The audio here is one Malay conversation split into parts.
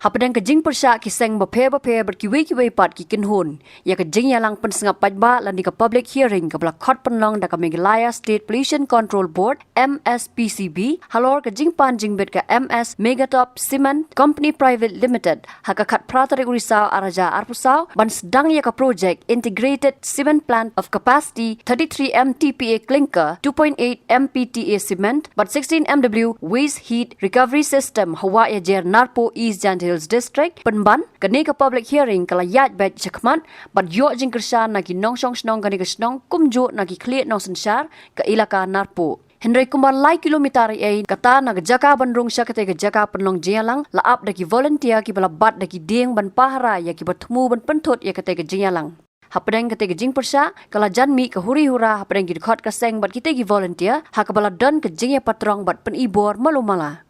Hapadang kejing persyak kiseng baphe berkiwi-kiwi pat kikin hun. Ya kejing yalang pensengap pajba lan di ke public hearing ke belakot penlong da ke Meghalaya State Pollution Control Board MSPCB halor kejing panjing bet ke MS Megatop Cement Company Private Limited hakakat pratari Urisau Araja Arpusau ban sedang ya ke project Integrated Cement Plant of Capacity 33 MTPA Clinker 2.8 MPTA Cement but 16 MW Waste Heat Recovery System Hawa ya jer Narpo East Hills District penban kini ke public hearing kala yat bet chakmat bat yo jing kershan nagi nong song snong kani ke snong kumjo nagi clear nong sensar ke ilaka Narpo Henry kumban lai kilometer ai kata nag jaka bandrung syakate ke jaka penlong jialang laap daki volunteer ki bala bat daki ding ban pahara ya ki bertemu ban pentut ya kate ke jialang Hapadang kate ke jing persa kala janmi ke huri hura hapadang ki khot ka seng bat kite ki volunteer hakabala don ke jing ya patrong bat penibor malumala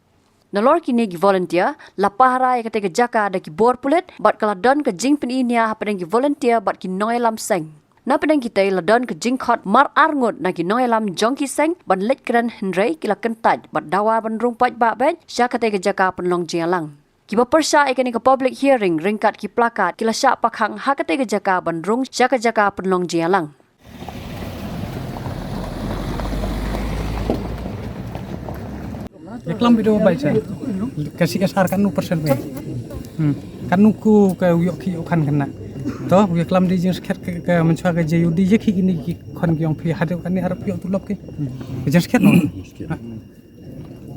Nalor kini gi volunteer lapahara ya kate jaka da ki bor pulit bat kala don ke jing peninia hapadang ki volunteer bat ki noi lam seng na padang kita la don ke jing khot mar arngot na ki noi lam jong ki seng ban let kran henrei kila kentaj bat dawa ban rung paj ba bet sya kate jaka penlong jialang Kiba persya ikani ke public hearing ringkat ki plakat kila syak pakhang ha kate jaka ban rung sya jaka penlong jialang Iklam video baik saya. Kasih kasar kan nu persen baik. Kan nu ku ke uyok ki kan kena. Toh iklam di jenis ket ke mencua ke jayu di je ki ini ki kon ki yang pi hadap kan ni harap uyok tulop ki. Jenis ket no.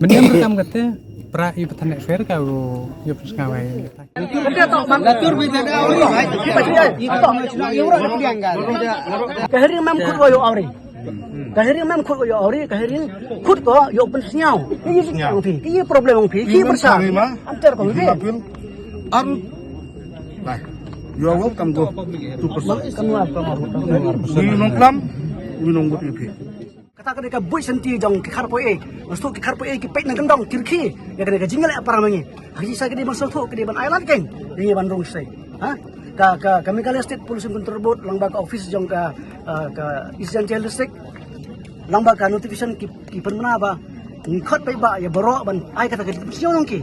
Meniam rekam kata pra i petane swer ka yo persngawai. Latur bida da awri. Kahari mam khut yo awri. Kahari mam khut yo awri kahari khut ko yo pen siau. Ki problem ong phi ki persa. Antar ko phi. Baik. You are welcome to person. Kamu apa mau? Minum klam, minum gut phi. Kata ka bui senti jong ki kharpo e. Mastu ki kharpo e ki pek nang gendong kirki. Ya ka jingal apa mangi. Hagi sa kedi mastu thu kedi ban island keng. Ini bandung sai. Ha? Ka Meghalaya State Pollution Control Board lang ba ka office jong ka East Jantil District. Lang ba ka notification ki permana ba. Ni khot pe ba ya baro ban ai kata ka siong ki.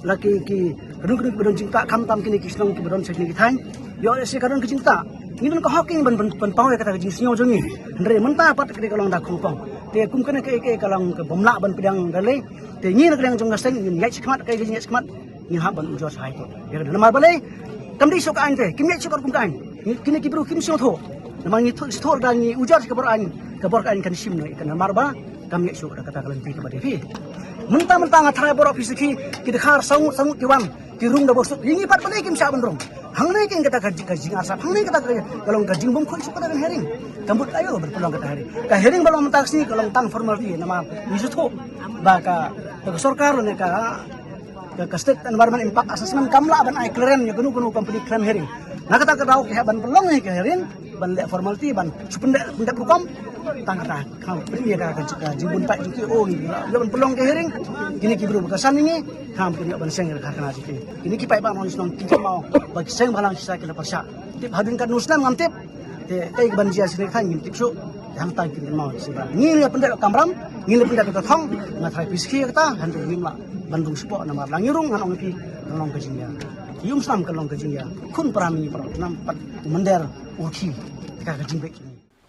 Laki ki kadung bedon cinta kam tam kini ki snong ki bedon sekni ki than. Yo se kadung ki cinta. Ini kan hawking ban pau ya kata jing sinyo jongi andre menta pat kede kalong da khongpong te kum kana ke kalang ke bomla ban pedang dale te ni na kadang jong gaseng ni yai skmat ke jing skmat ni ha ban ujo sai to ya na mar bale kam di sok an te kim yai sok kum kan kini ki bru kim sio tho namang ni thor dan ni ujo ke bor an kan sim no ikan mar ba kam yai sok kata kalang ti ke bade fi menta ngathara bor office ki khar sang ki wan ki rung da bos ini pat bale kim sa ban rong Hangnai keng kata kajing asap, hangnai kata kalau kajing bom kau suka dengan herring, kambut ayo berpulang kata herring. Ka herring belum taksi kalau tang formality nama isu tu, baka sorkar lo ka state environment impact assessment kamla ban ai clearance ya gunu company claim herring. Nah kata dau ke ban pelong ke herring, ban le formality ban supenda hukum tang kata kau beri ya kata jibun pak juki oh ni ban pelong ke herring, kini kibru bekasan ini, ham kini ban seng ka kana juki. Kini ki pai ba mau nong tinggal mau bagi seng balang sisa kila persya. Tip hadin kan nuslam ngamtip. Te kai ban jia sini kan ngintip su. Yang tai kin mau sisa. Ni le pendak kamram, ni le pendak ka thong, ngathai piski kata han rim la bandung spo na mar langirung ngan ong pi nong ka jingya. Yum sam ka long ka jingya. Kun prami pro nam pat mender uki ka jingbek.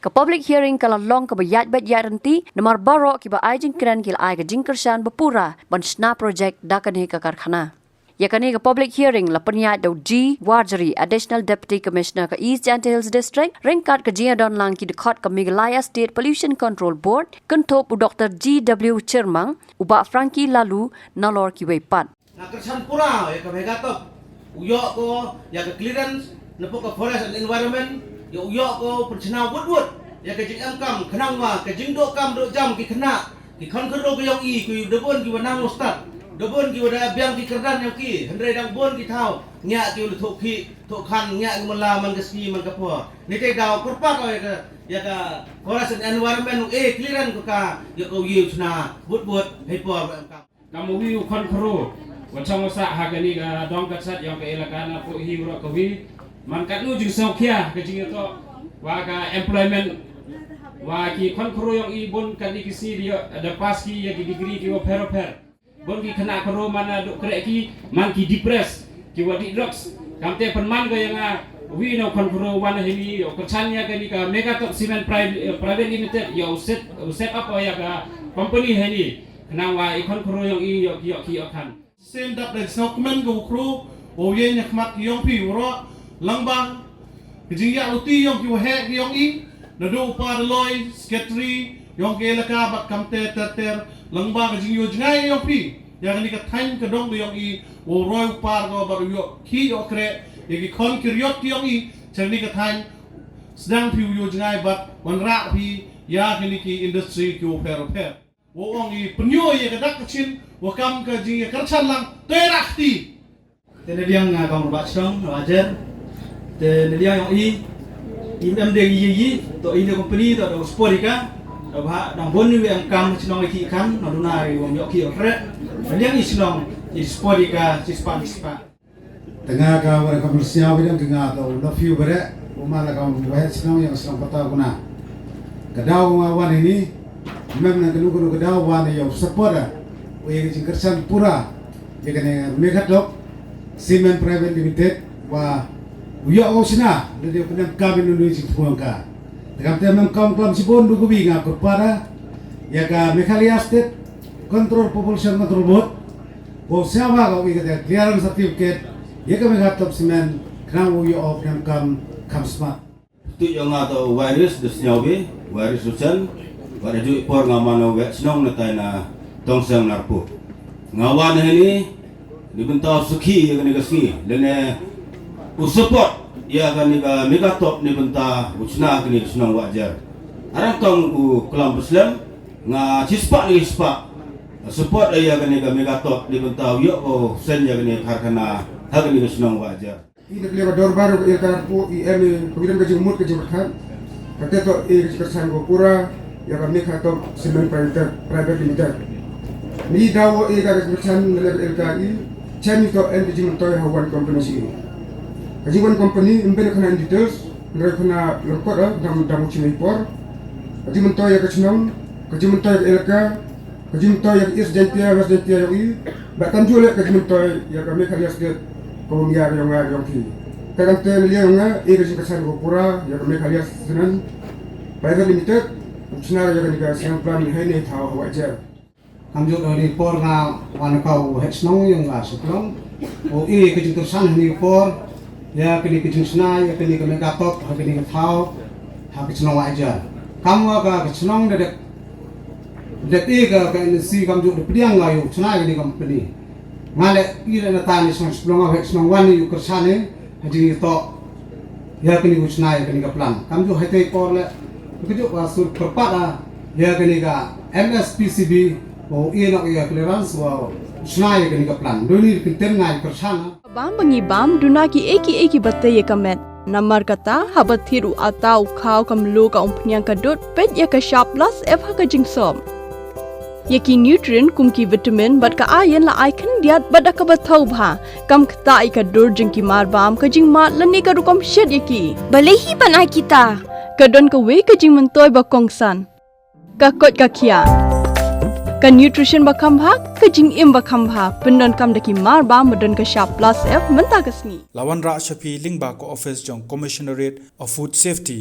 Ke public hearing kala long ke bayat bet yaranti namar baro ki ba ai jing kran kil ai ke jingkershan bepura ban sna project dakane ka karkhana Yakani ke public hearing la penyat do G Warjari Additional Deputy Commissioner ke East Jantil Hills District ringkat ke jia don lang ki dekat ke Meghalaya State Pollution Control Board kentop u Dr. G.W. Chirmang uba Frankie Lalu nalor ki wepat na kersan pura ya ke Megatop uyok ko ya ke clearance nepo ke forest and environment ya uyok ko percena wood ya ke jing kam kenang ma ke jing do kam do jam ki kena ki kan kero ke yang i ku debon ki wanang ustad Dobon ki wada biang ki kerdan yang ki hendrai dang bon ki thau nya ki ul thok ki thok khan nya ki mala man gaspi man kapo ni te daw kurpa ko ya ka forest and environment clearance ko ka ya ko yu chna but hei por kamu wi kon khro wachang sa ha gani ga dong kat sat yang ke elaka na ko hi ro ko wi man kat nu jing sau khia ke jing to wa ka employment wa ki kon khro yang i bon kan ki si dia ada pas ki ya ki degree ki wo per bon ki kena karo mana dok krek ki man ki depress kiwa di drugs kamte penman ko yang wi no konfro wana hini yo kerjanya ke ni ka Megatop Cement Private Limited yo set up ya ka company hini kenang wa ikon kro yang i yo ki kan Same dap dan dokumen go kru o ye nyak mat yong pi woro langbang kejing ya uti yong ki he ki yong i na do pa de loy sketri yong ke la ka bak kamte ter langbang kejing yo jngai yong pi ya ni ka thain ka dong yong i o roy par go bar yo ki yo kre ye ki kon ki ryot ki yong i chani ka thain sedang pi yo jngai bat wan ra pi ya ki industry ki o per wo ong i penyo ye ka dak kachin wo kam ka jing ye karchan lang terakti Tenediang kaum batsong wajar. Tenediang yang MD yi to ini company to sporika to ba dang bon ni yang kam sinong ki kan no duna wong yok ki okre. Tenediang sinong i sporika sispa. Tengah ka komersial bidang tengah to no few bare umala ka wahid sinong yang sinong pata kuna. Kadaw wan ini memang kanu kadaw wan yo support we jingkersan pura ye kene Megatop Cement Private Limited wa uya osina de penam kami nunu sing puangka tegam temam kaum kelam sibon dugu binga kepada ya ka Meghalaya State Population Control Board bo siapa kau ikat clearance certificate ya ka Megatop Cement kena uya of penam kam smart tu yang atau virus desnyawi virus hujan pada ju por ngamano wet snong na tongsang narpo ngawan ini dibentar suki yang ni kasih dan support ya kan ni Megatop ni bentar usna kini senang wajar arang tong kelam Muslim nga cispak ni cispak support ya kan ni Megatop ni bentar yo sen ya kan ni karena hal ni senang wajar ini kelihatan dor baru ilkar pu IM kemudian ke jumut ke jumatan kata to kersan gopura ya kan Megatop Cement Private Limited ni dawo kersan LKI Chani to and the toy hawan company si. Kajiwan company imben kana details, mereka kana lokot damu chini por. Kajiwan toy ya kachnong, kajiwan toy elka, kajiwan toy ya is jentia was jentia yoi. Bahkan juga kajiwan toy ya kami Meghalaya State kolonial yang ki. Kadang teh liang nga kajiwan kesan gopura ya kami Meghalaya Cement Private Limited. Senar ya kan siang plan ini tahu wajar. Kamjuk dari por na wan kau hetsnong yang seklong o i kejung tersan ni por ya kini kejung sna ya kini ke Megatop ha kini ke thau ha kejung wajar kamu ka kejung dedek ka si kamjuk de piang layu sna ini company ngale ira na tani song seklong hetsnong wan yu kersane haji to ya kini usna ya kini ke plan kamjuk hete por le kejung wasur perpada ya kini ka MSPCB oh iya nak ya clearance wow senai kini ke plan doni pinter ngai persana bam bangi bam dunaki eki batte ye kamet namar kata habat thiru atau khau kamlu ka umpnyang kadut pet ya ka sharp plus f ha ka jingsom yaki nutrient kumki vitamin bat ka iron la icon diat bada ka bathau bha kam khta ai ka dur jingki mar bam ka jing mat lani ka rukom shed yaki balehi banai kita ka don ka we ka jing mentoy ba kongsan ka kot ka khia ka nutrition bakam bha ka jing im bakam bha pendon kam daki mar ba modon ka sharp plus f menta kasni lawan ra shapi lingba ko office jong commissionerate of food safety